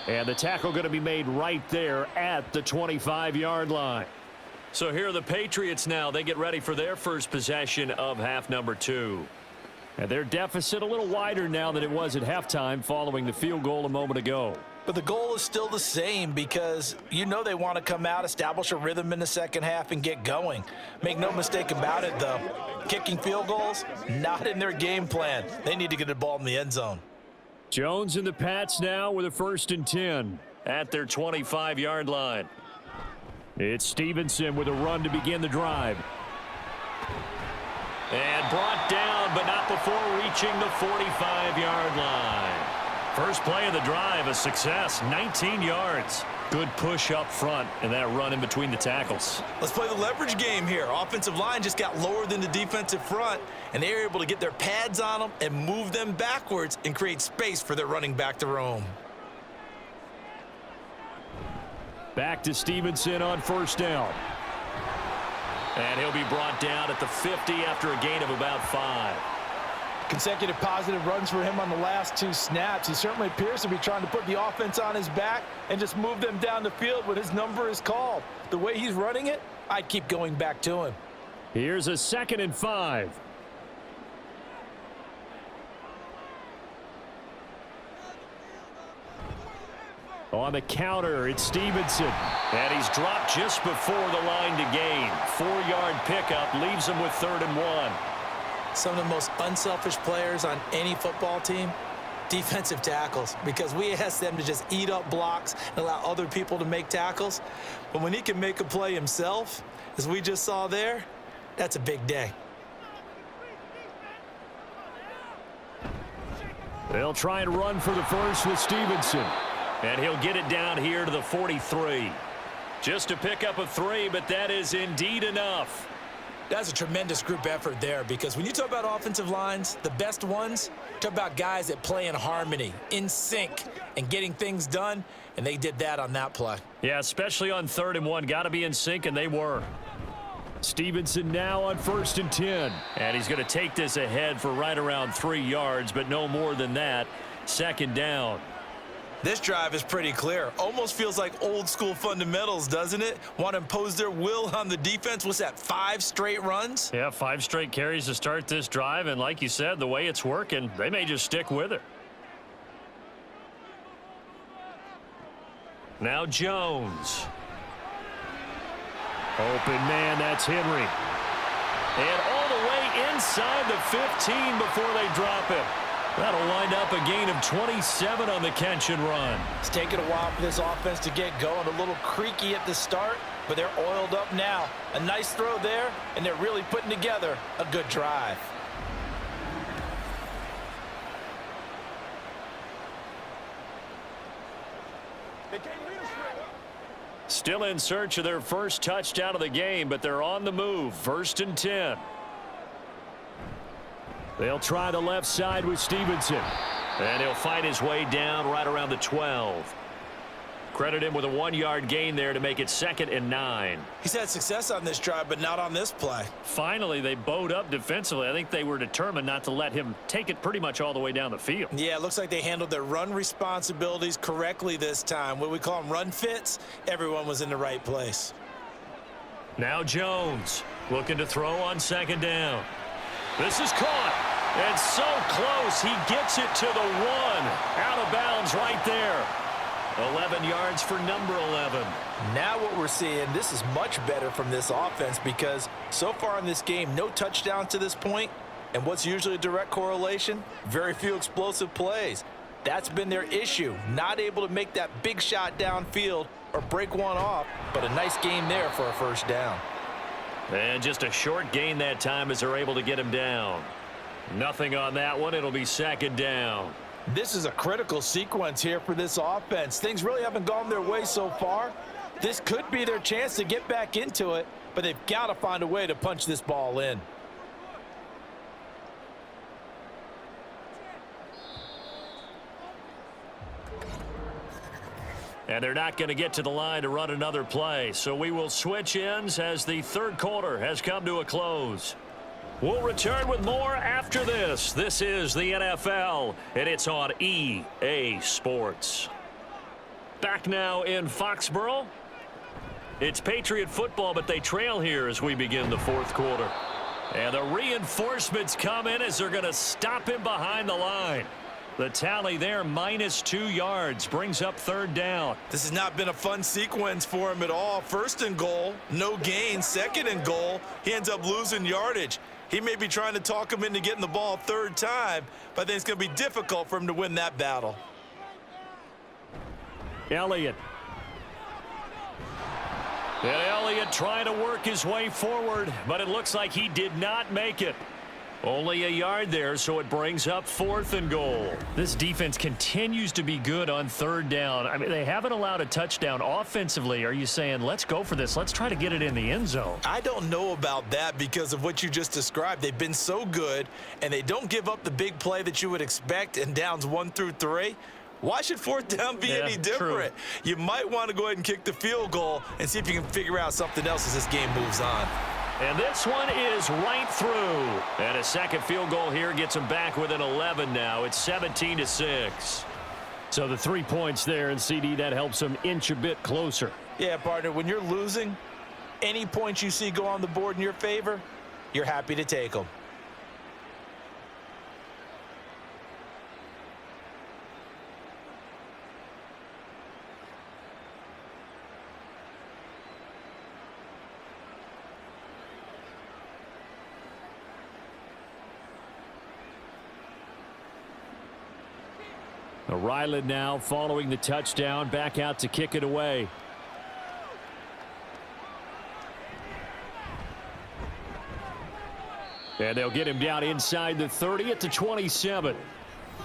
And the tackle going to be made right there at the 25-yard line. So here are the Patriots now. They get ready for their first possession of half number 2. And their deficit a little wider now than it was at halftime following the field goal a moment ago. But the goal is still the same because you know they want to come out, establish a rhythm in the second half, and get going. Make no mistake about it, though. Kicking field goals, not in their game plan. They need to get the ball in the end zone. Jones and the Pats now with a 1st and 10. At their 25-yard line. It's Stevenson with a run to begin the drive. And brought down, but not before reaching the 45-yard line. First play of the drive, a success, 19 yards. Good push up front, and that run in between the tackles. Let's play the leverage game here. Offensive line just got lower than the defensive front, and they were able to get their pads on them and move them backwards and create space for their running back to roam. Back to Stevenson on 1st down. And he'll be brought down at the 50 after a gain of about 5. Consecutive positive runs for him on the last 2 snaps. He certainly appears to be trying to put the offense on his back and just move them down the field when his number is called. The way he's running it, I'd keep going back to him. Here's a 2nd and 5. On the counter, it's Stevenson. And he's dropped just before the line to gain. 4-yard pickup leaves him with 3rd and 1. Some of the most unselfish players on any football team, defensive tackles, because we ask them to just eat up blocks and allow other people to make tackles. But when he can make a play himself, as we just saw there, that's a big day. They'll try and run for the first with Stevenson. And he'll get it down here to the 43. Just a pickup of 3, but that is indeed enough. That's a tremendous group effort there, because when you talk about offensive lines, the best ones, talk about guys that play in harmony, in sync, and getting things done, and they did that on that play. Yeah, especially on 3rd and 1. Got to be in sync, and they were. Stevenson now on 1st and 10. And he's going to take this ahead for right around 3 yards, but no more than that. 2nd down. This drive is pretty clear. Almost feels like old school fundamentals, doesn't it? Want to impose their will on the defense. What's that, 5 straight runs? Yeah, 5 straight carries to start this drive. And like you said, the way it's working, they may just stick with it. Now Jones. Open man, that's Henry. And all the way inside the 15 before they drop it. That'll wind up a gain of 27 on the catch and run. It's taken a while for this offense to get going. A little creaky at the start, but they're oiled up now. A nice throw there, and they're really putting together a good drive. They can't lead us straight up. Still in search of their first touchdown of the game, but they're on the move. 1st and 10. They'll try the left side with Stevenson. And he'll fight his way down right around the 12. Credit him with a 1-yard gain there to make it 2nd and 9. He's had success on this drive, but not on this play. Finally, they bowed up defensively. I think they were determined not to let him take it pretty much all the way down the field. Yeah, it looks like they handled their run responsibilities correctly this time. What we call them run fits, everyone was in the right place. Now Jones looking to throw on 2nd down. This is caught. And so close. He gets it to the 1. Out of bounds right there. 11 yards for number 11. Now what we're seeing, this is much better from this offense because so far in this game, no touchdowns to this point. And what's usually a direct correlation? Very few explosive plays. That's been their issue. Not able to make that big shot downfield or break one off, but a nice game there for a 1st down. And just a short gain that time as they're able to get him down. Nothing on that one. It'll be 2nd down. This is a critical sequence here for this offense. Things really haven't gone their way so far. This could be their chance to get back into it, but they've got to find a way to punch this ball in. And they're not going to get to the line to run another play. So we will switch ends as the 3rd quarter has come to a close. We'll return with more after this. This is the NFL, and it's on EA Sports. Back now in Foxborough. It's Patriot football, but they trail here as we begin the 4th quarter. And the reinforcements come in as they're going to stop him behind the line. The tally there, -2 yards, brings up 3rd down. This has not been a fun sequence for him at all. 1st and goal, no gain. 2nd and goal, he ends up losing yardage. He may be trying to talk him into getting the ball 3rd time, but I think it's going to be difficult for him to win that battle. Elliott. And Elliott trying to work his way forward, but it looks like he did not make it. Only a yard there, so it brings up 4th and goal. This defense continues to be good on 3rd down. I mean, they haven't allowed a touchdown offensively. Are you saying, let's go for this? Let's try to get it in the end zone. I don't know about that because of what you just described. They've been so good, and they don't give up the big play that you would expect in downs 1 through 3. Why should 4th down be any different? True. You might want to go ahead and kick the field goal and see if you can figure out something else as this game moves on. And this one is right through. And a 2nd field goal here gets them back within 11 now. It's 17-6. So the 3 points there, and CD, that helps them inch a bit closer. Yeah, partner, when you're losing, any points you see go on the board in your favor, you're happy to take them. Ryland now following the touchdown, back out to kick it away. And they'll get him down inside the 30 at the 27.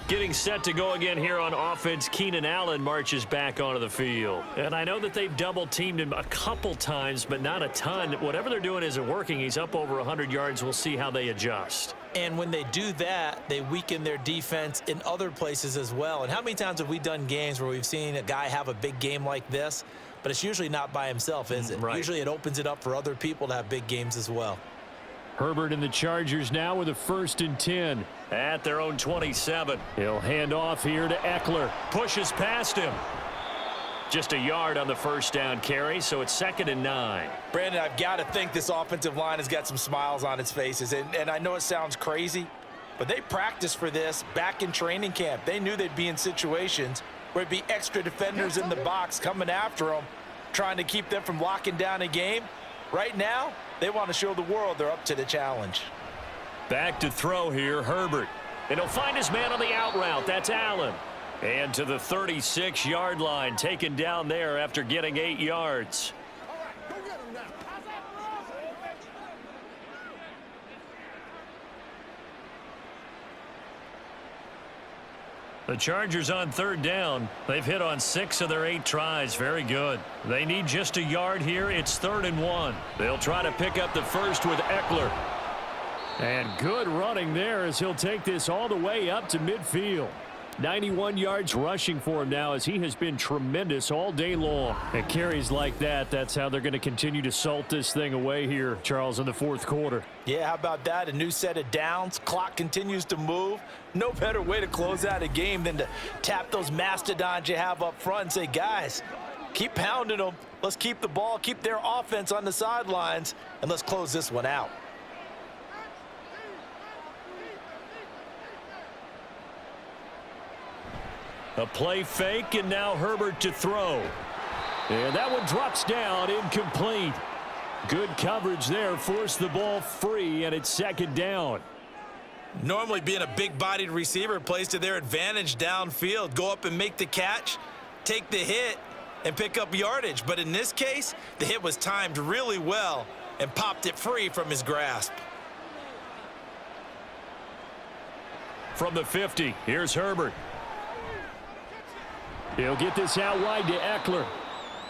Getting set to go again here on offense, Keenan Allen marches back onto the field. And I know that they've double-teamed him a couple times, but not a ton. Whatever they're doing isn't working. He's up over 100 yards. We'll see how they adjust. And when they do that, they weaken their defense in other places as well. And how many times have we done games where we've seen a guy have a big game like this, but it's usually not by himself, is it? Right. Usually it opens it up for other people to have big games as well. Herbert and the Chargers now with a 1st and 10. At their own 27. He'll hand off here to Eckler. Pushes past him. Just a yard on the 1st down carry, so it's 2nd and 9. Brandon, I've got to think this offensive line has got some smiles on its faces. And I know it sounds crazy, but they practiced for this back in training camp. They knew they'd be in situations where it'd be extra defenders in the box coming after them, trying to keep them from locking down a game. Right now, they want to show the world they're up to the challenge. Back to throw here, Herbert. And he'll find his man on the out route. That's Allen. And to the 36-yard line, taken down there after getting 8 yards. The Chargers on third down. They've hit on 6 of their 8 tries. Very good. They need just a yard here. It's 3rd and 1. They'll try to pick up the first with Eckler. And good running there as he'll take this all the way up to midfield. 91 yards rushing for him now as he has been tremendous all day long. And carries like that, that's how they're going to continue to salt this thing away here, Charles, in the 4th quarter. Yeah, how about that? A new set of downs. Clock continues to move. No better way to close out a game than to tap those mastodons you have up front and say, guys, keep pounding them. Let's keep the ball, keep their offense on the sidelines, and let's close this one out. A play fake, and now Herbert to throw. And that one drops down, incomplete. Good coverage there, forced the ball free, and it's 2nd down. Normally being a big-bodied receiver plays to their advantage downfield. Go up and make the catch, take the hit, and pick up yardage. But in this case, the hit was timed really well and popped it free from his grasp. From the 50, here's Herbert. He'll get this out wide to Eckler.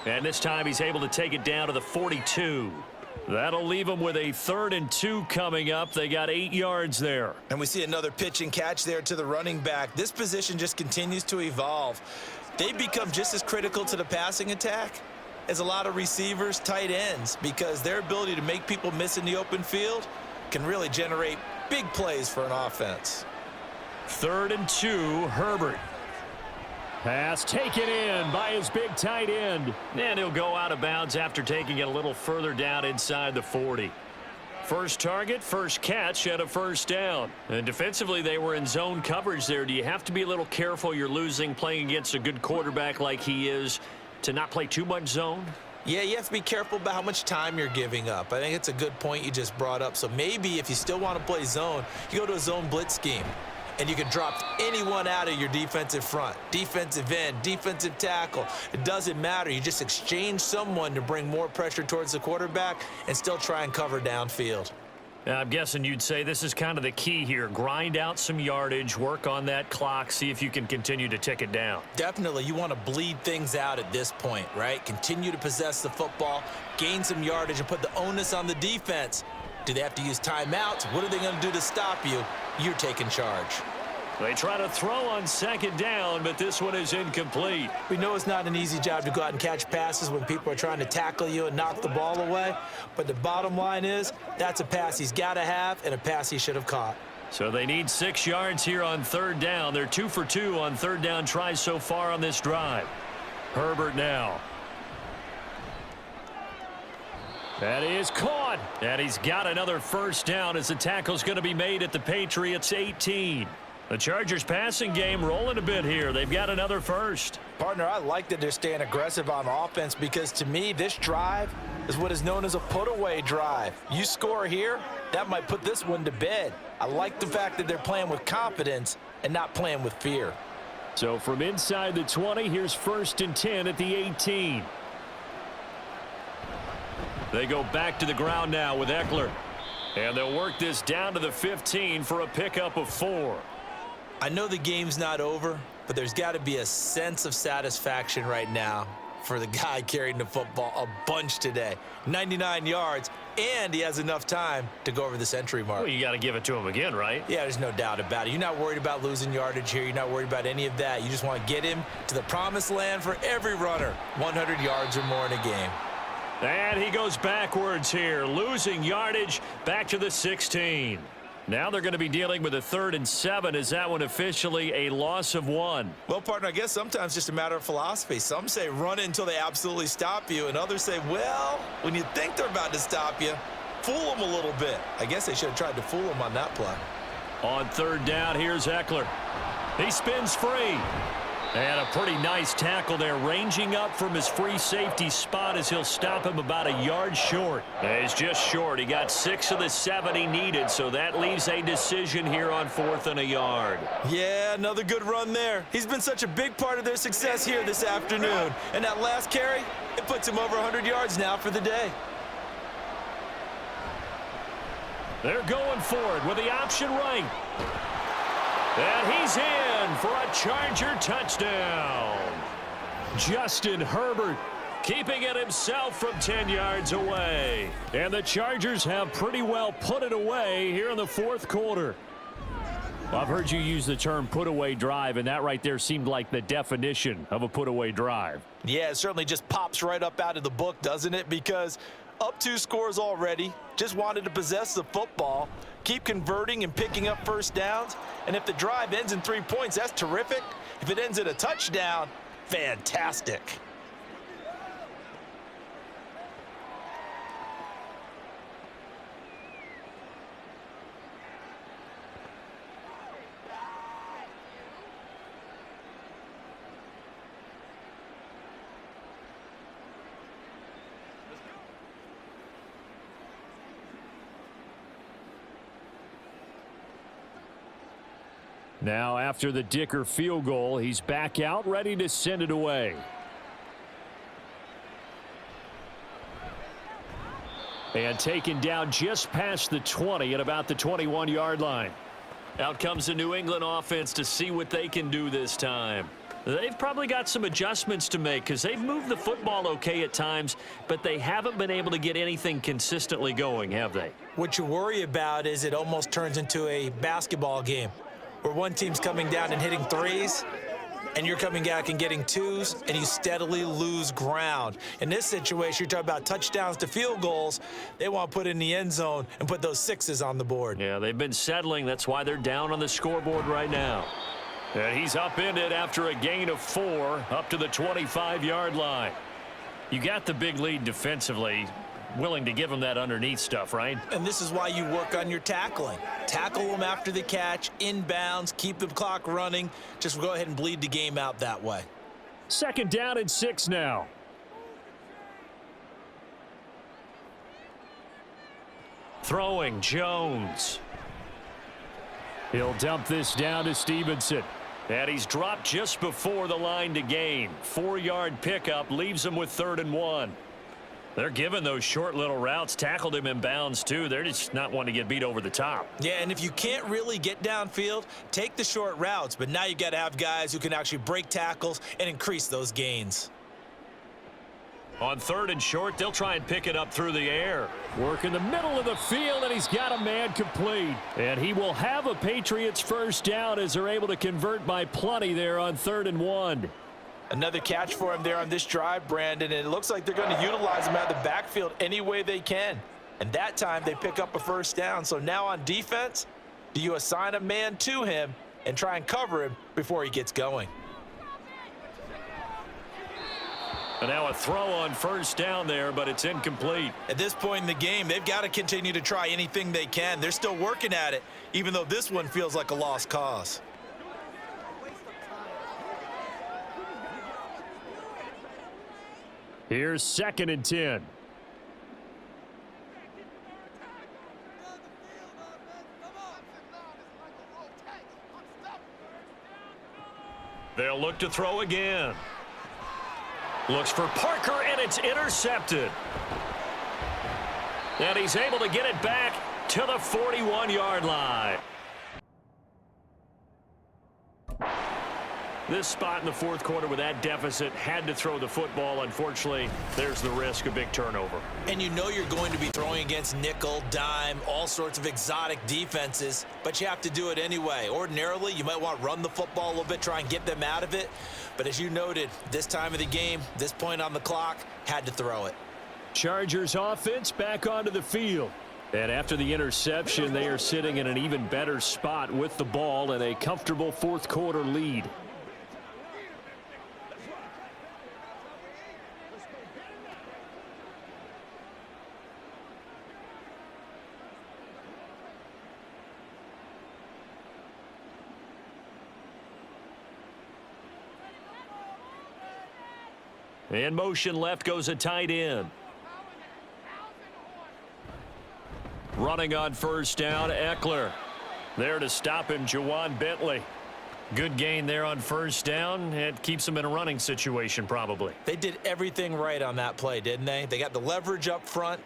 And this time he's able to take it down to the 42. That'll leave them with a 3rd and 2 coming up. They got 8 yards there. And we see another pitch and catch there to the running back. This position just continues to evolve. They become just as critical to the passing attack as a lot of receivers, tight ends, because their ability to make people miss in the open field can really generate big plays for an offense. 3rd and 2, Herbert. Pass taken in by his big tight end. And he'll go out of bounds after taking it a little further down inside the 40. First target, first catch, and a 1st down. And defensively, they were in zone coverage there. Do you have to be a little careful you're losing playing against a good quarterback like he is to not play too much zone? Yeah, you have to be careful about how much time you're giving up. I think it's a good point you just brought up. So maybe if you still want to play zone, you go to a zone blitz scheme. And you can drop anyone out of your defensive front, defensive end, defensive tackle. It doesn't matter. You just exchange someone to bring more pressure towards the quarterback and still try and cover downfield. I'm guessing you'd say this is kind of the key here. Grind out some yardage, work on that clock, see if you can continue to tick it down. Definitely. You want to bleed things out at this point, right? Continue to possess the football, gain some yardage, and put the onus on the defense. Do they have to use timeouts? What are they going to do to stop you? You're taking charge. They try to throw on 2nd down, but this one is incomplete. We know it's not an easy job to go out and catch passes when people are trying to tackle you and knock the ball away. But the bottom line is, that's a pass he's got to have and a pass he should have caught. So they need 6 yards here on 3rd down. They're 2 for 2 on 3rd down tries so far on this drive. Herbert now. That is caught. And he's got another 1st down as the tackle's going to be made at the Patriots 18. The Chargers passing game rolling a bit here. They've got another 1st. Partner, I like that they're staying aggressive on offense because to me, this drive is what is known as a put-away drive. You score here, that might put this one to bed. I like the fact that they're playing with confidence and not playing with fear. So from inside the 20, here's 1st and 10 at the 18. They go back to the ground now with Eckler. And they'll work this down to the 15 for a pickup of 4. I know the game's not over, but there's got to be a sense of satisfaction right now for the guy carrying the football a bunch today. 99 yards, and he has enough time to go over the century mark. Well, you got to give it to him again, right? Yeah, there's no doubt about it. You're not worried about losing yardage here. You're not worried about any of that. You just want to get him to the promised land for every runner. 100 yards or more in a game. And he goes backwards here, losing yardage back to the 16. Now they're going to be dealing with a 3rd and 7. Is that one officially a loss of 1? Well, partner, I guess sometimes just a matter of philosophy. Some say run it until they absolutely stop you, and others say, well, when you think they're about to stop you, fool them a little bit. I guess they should have tried to fool them on that play. On 3rd down, here's Eckler. He spins free. And a pretty nice tackle there, ranging up from his free safety spot as he'll stop him about a yard short. He's just short. He got 6 of the 7 he needed, so that leaves a decision here on 4th and a yard. Yeah, another good run there. He's been such a big part of their success here this afternoon. And that last carry, it puts him over 100 yards now for the day. They're going for it with the option right. And he's in for a Charger touchdown. Justin Herbert keeping it himself from 10 yards away. And the Chargers have pretty well put it away here in the 4th quarter. Well, I've heard you use the term put-away drive, and that right there seemed like the definition of a put-away drive. Yeah, it certainly just pops right up out of the book, doesn't it? Because up 2 scores already, just wanted to possess the football, keep converting and picking up first downs. And if the drive ends in 3 points, that's terrific. If it ends in a touchdown, fantastic. Now, after the Dicker field goal, he's back out, ready to send it away. And taken down just past the 20 at about the 21-yard line. Out comes the New England offense to see what they can do this time. They've probably got some adjustments to make because they've moved the football okay at times, but they haven't been able to get anything consistently going, have they? What you worry about is it almost turns into a basketball game, where one team's coming down and hitting threes, and you're coming back and getting twos, and you steadily lose ground. In this situation, you're talking about touchdowns to field goals. They want to put in the end zone and put those 6s on the board. Yeah, they've been settling. That's why they're down on the scoreboard right now. And he's upended after a gain of 4 up to the 25-yard line. You got the big lead defensively. Willing to give him that underneath stuff, right? And this is why you work on your tackling. Tackle them after the catch, inbounds, keep the clock running. Just go ahead and bleed the game out that way. 2nd down and 6 now. Throwing Jones. He'll dump this down to Stevenson. And he's dropped just before the line to gain. 4-yard pickup leaves him with 3rd and 1. They're giving those short little routes. Tackled him in bounds, too. They're just not wanting to get beat over the top. Yeah, and if you can't really get downfield, take the short routes. But now you got to have guys who can actually break tackles and increase those gains. On 3rd and short, they'll try and pick it up through the air. Work in the middle of the field, and he's got a man complete. And he will have a Patriots first down as they're able to convert by plenty there on 3rd and 1. Another catch for him there on this drive, Brandon, and it looks like they're going to utilize him out of the backfield any way they can. And that time they pick up a first down. So now on defense, do you assign a man to him and try and cover him before he gets going? And now a throw on first down there, but it's incomplete. At this point in the game, they've got to continue to try anything they can. They're still working at it, even though this one feels like a lost cause. Here's 2nd and 10. They'll look to throw again. Looks for Parker, and it's intercepted. And he's able to get it back to the 41-yard line. This spot in the 4th quarter with that deficit, had to throw the football. Unfortunately, there's the risk of big turnover. And you know you're going to be throwing against nickel, dime, all sorts of exotic defenses, but you have to do it anyway. Ordinarily, you might want to run the football a little bit, try and get them out of it. But as you noted, this time of the game, this point on the clock, had to throw it. Chargers offense back onto the field. And after the interception, they are sitting in an even better spot with the ball and a comfortable 4th quarter lead. In motion left goes a tight end. Running on first down, Eckler. There to stop him, Juwan Bentley. Good gain there on first down. It keeps them in a running situation probably. They did everything right on that play, didn't they? They got the leverage up front,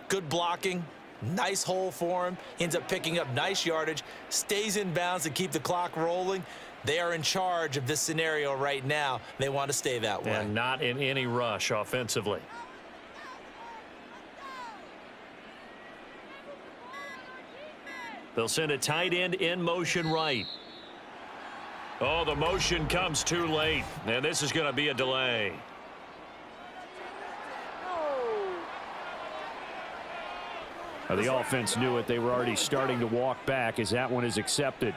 good blocking, nice hole for him. He ends up picking up nice yardage, stays in bounds to keep the clock rolling. They are in charge of this scenario right now. They want to stay that way. And not in any rush offensively. They'll send a tight end in motion right. Oh, the motion comes too late, and this is going to be a delay. The offense knew it. They were already starting to walk back as that one is accepted.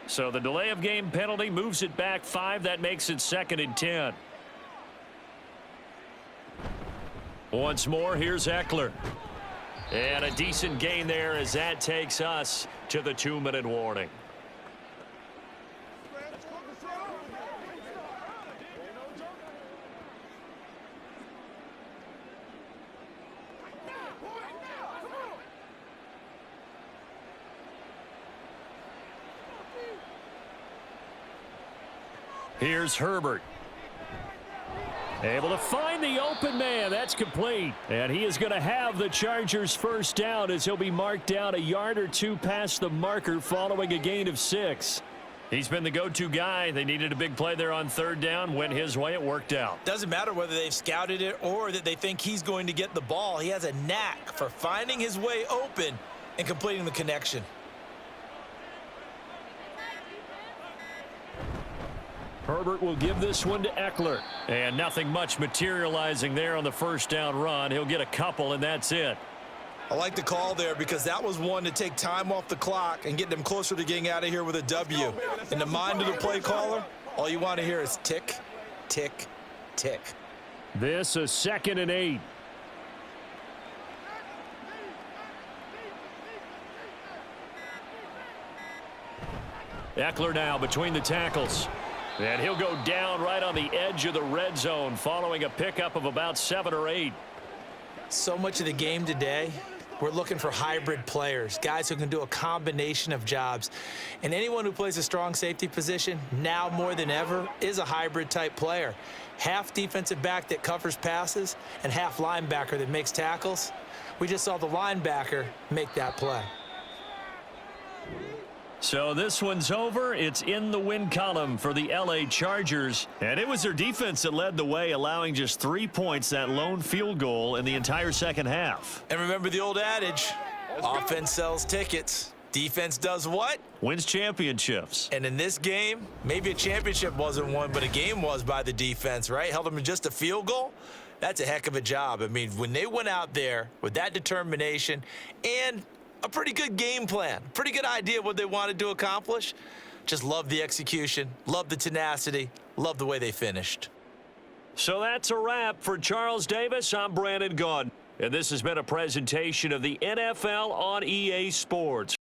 So the delay of game penalty moves it back 5. That makes it 2nd and 10. Once more, here's Eckler. And a decent gain there as that takes us to the 2-minute warning. Here's Herbert. Able to find the open man. That's complete. And he is going to have the Chargers first down as he'll be marked down a yard or two past the marker following a gain of 6. He's been the go-to guy. They needed a big play there on third down. Went his way. It worked out. Doesn't matter whether they've scouted it or that they think he's going to get the ball. He has a knack for finding his way open and completing the connection. Herbert will give this one to Eckler. And nothing much materializing there on the first down run. He'll get a couple, and that's it. I like the call there because that was one to take time off the clock and get them closer to getting out of here with a W. In the mind of the play caller, all you want to hear is tick, tick, tick. This is 2nd and 8. Eckler now between the tackles. And he'll go down right on the edge of the red zone following a pickup of about 7 or 8. So much of the game today, we're looking for hybrid players, guys who can do a combination of jobs. And anyone who plays a strong safety position, now more than ever, is a hybrid type player. Half defensive back that covers passes and half linebacker that makes tackles. We just saw the linebacker make that play. So this one's over. It's in the win column for the LA Chargers. And it was their defense that led the way, allowing just 3 points, that lone field goal in the entire second half. And remember the old adage, offense sells tickets. Defense does what? Wins championships. And in this game, maybe a championship wasn't won, but a game was by the defense, right? Held them to just a field goal. That's a heck of a job. I mean, when they went out there with that determination and a pretty good game plan, pretty good idea what they wanted to accomplish. Just love the execution, love the tenacity, love the way they finished. So that's a wrap for Charles Davis. I'm Brandon Gaudin, and this has been a presentation of the NFL on EA Sports.